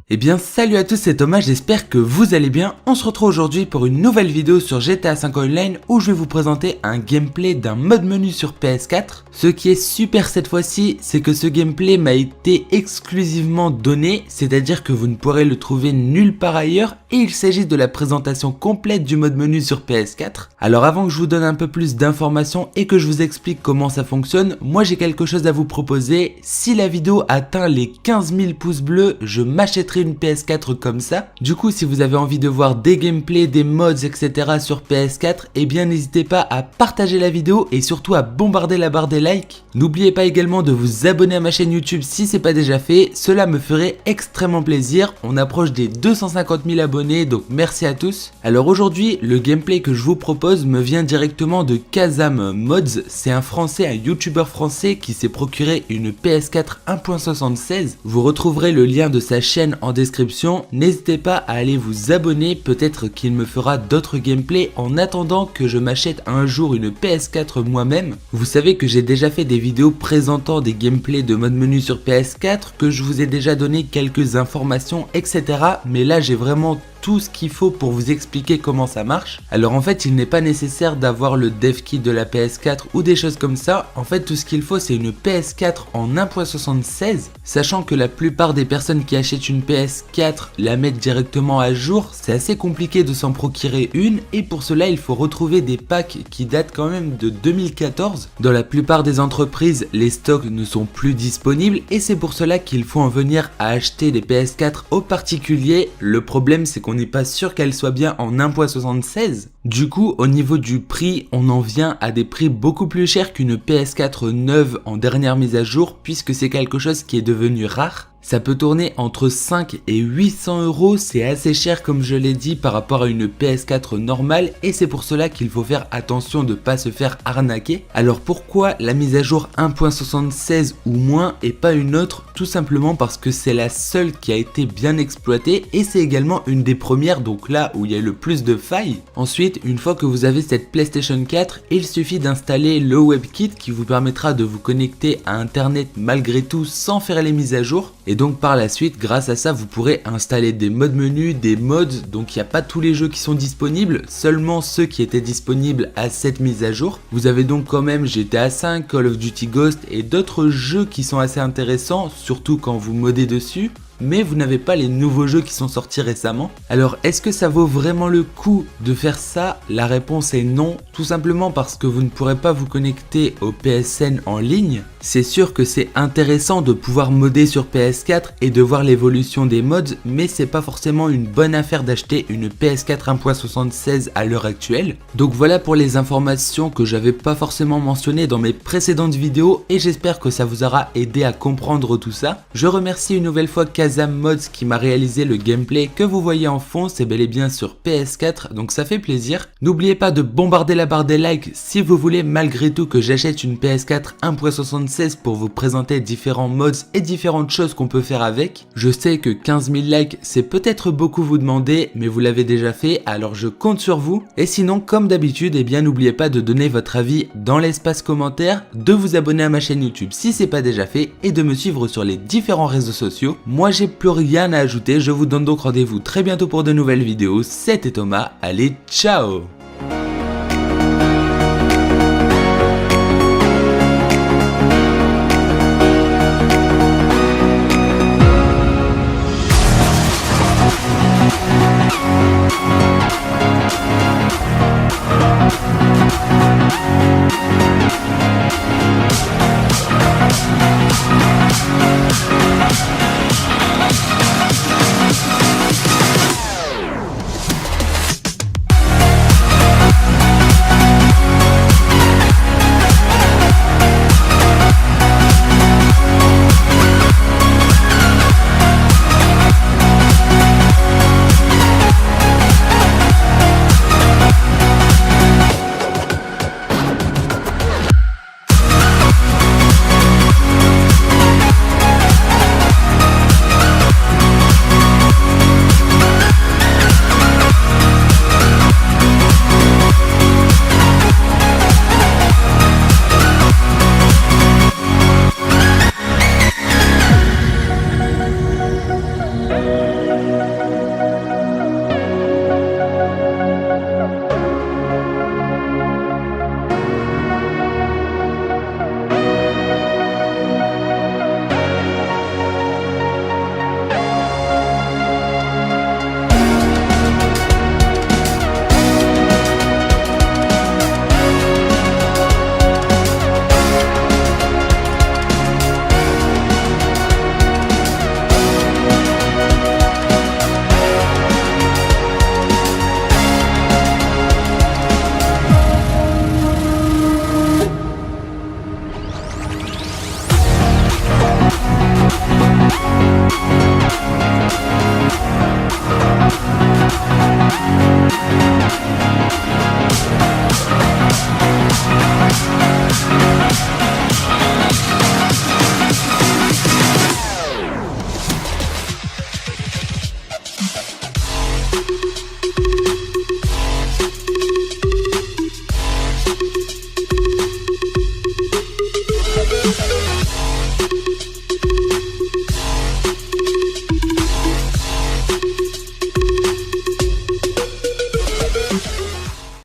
Eh bien salut à tous, c'est Thomas, j'espère que vous allez bien. On se retrouve aujourd'hui pour une nouvelle vidéo sur GTA V Online où je vais vous présenter un gameplay d'un mode menu sur PS4. Ce qui est super cette fois-ci, c'est que ce gameplay m'a été exclusivement donné, c'est-à-dire que vous ne pourrez le trouver nulle part ailleurs et il s'agit de la présentation complète du mode menu sur PS4. Alors avant que je vous donne un peu plus d'informations et que je vous explique comment ça fonctionne, moi j'ai quelque chose à vous proposer. Si la vidéo atteint les 15 000 pouces bleus, je m'achèterai une PS4 comme ça. Du coup, si vous avez envie de voir des gameplays, des mods, etc. sur PS4, eh bien n'hésitez pas à partager la vidéo et surtout à bombarder la barre des likes. N'oubliez pas également de vous abonner à ma chaîne YouTube si c'est pas déjà fait, cela me ferait extrêmement plaisir. On approche des 250 000 abonnés, donc merci à tous. Alors aujourd'hui, le gameplay que je vous propose me vient directement de Kazam Mods. C'est un français, un youtubeur français qui s'est procuré une PS4 1.76. Vous retrouverez le lien de sa chaîne en description, n'hésitez pas à aller vous abonner, peut-être qu'il me fera d'autres gameplays en attendant que je m'achète un jour une PS4 moi-même. Vous savez que j'ai déjà fait des vidéos présentant des gameplays de mode menu sur PS4, que je vous ai déjà donné quelques informations, etc. Mais là j'ai vraiment tout ce qu'il faut pour vous expliquer comment ça marche. Alors en fait il n'est pas nécessaire d'avoir le dev kit de la PS4 ou des choses comme ça. En fait tout ce qu'il faut c'est une PS4 en 1.76, sachant que la plupart des personnes qui achètent une PS4 la mettent directement à jour. C'est assez compliqué de s'en procurer une et pour cela il faut retrouver des packs qui datent quand même de 2014. Dans la plupart des entreprises les stocks ne sont plus disponibles et c'est pour cela qu'il faut en venir à acheter des PS4 aux particuliers. Le problème c'est qu'on n'est pas sûr qu'elle soit bien en 1.76. Du coup, au niveau du prix, on en vient à des prix beaucoup plus chers qu'une PS4 neuve en dernière mise à jour, puisque c'est quelque chose qui est devenu rare. Ça peut tourner entre 5 et 800 euros, c'est assez cher comme je l'ai dit par rapport à une PS4 normale et c'est pour cela qu'il faut faire attention de ne pas se faire arnaquer. Alors pourquoi la mise à jour 1.76 ou moins et pas une autre? Tout simplement parce que c'est la seule qui a été bien exploitée et c'est également une des premières, donc là où il y a le plus de failles. Ensuite, une fois que vous avez cette PlayStation 4, il suffit d'installer le WebKit qui vous permettra de vous connecter à internet malgré tout sans faire les mises à jour. Et donc par la suite, grâce à ça, vous pourrez installer des modes menus, des mods, donc il n'y a pas tous les jeux qui sont disponibles, seulement ceux qui étaient disponibles à cette mise à jour. Vous avez donc quand même GTA V, Call of Duty Ghost et d'autres jeux qui sont assez intéressants, surtout quand vous modez dessus. Mais vous n'avez pas les nouveaux jeux qui sont sortis récemment. Alors est-ce que ça vaut vraiment le coup de faire ça? La réponse est non, tout simplement parce que vous ne pourrez pas vous connecter au PSN en ligne. C'est sûr que c'est intéressant de pouvoir modder sur PS4 et de voir l'évolution des mods, mais c'est pas forcément une bonne affaire d'acheter une PS4 1.76 à l'heure actuelle. Donc voilà pour les informations que j'avais pas forcément mentionnées dans mes précédentes vidéos et j'espère que ça vous aura aidé à comprendre tout ça. Je remercie une nouvelle fois Kazam Mods qui m'a réalisé le gameplay que vous voyez en fond, c'est bel et bien sur PS4 donc ça fait plaisir. N'oubliez pas de bombarder la barre des likes si vous voulez malgré tout que j'achète une PS4 1.76 pour vous présenter différents mods et différentes choses qu'on peut faire avec. Je sais que 15 000 likes c'est peut-être beaucoup vous demander mais vous l'avez déjà fait alors je compte sur vous. Et sinon comme d'habitude eh bien n'oubliez pas de donner votre avis dans l'espace commentaire, de vous abonner à ma chaîne YouTube si c'est pas déjà fait et de me suivre sur les différents réseaux sociaux. Moi j'ai plus rien à ajouter, je vous donne donc rendez-vous très bientôt pour de nouvelles vidéos. C'était Thomas, allez ciao!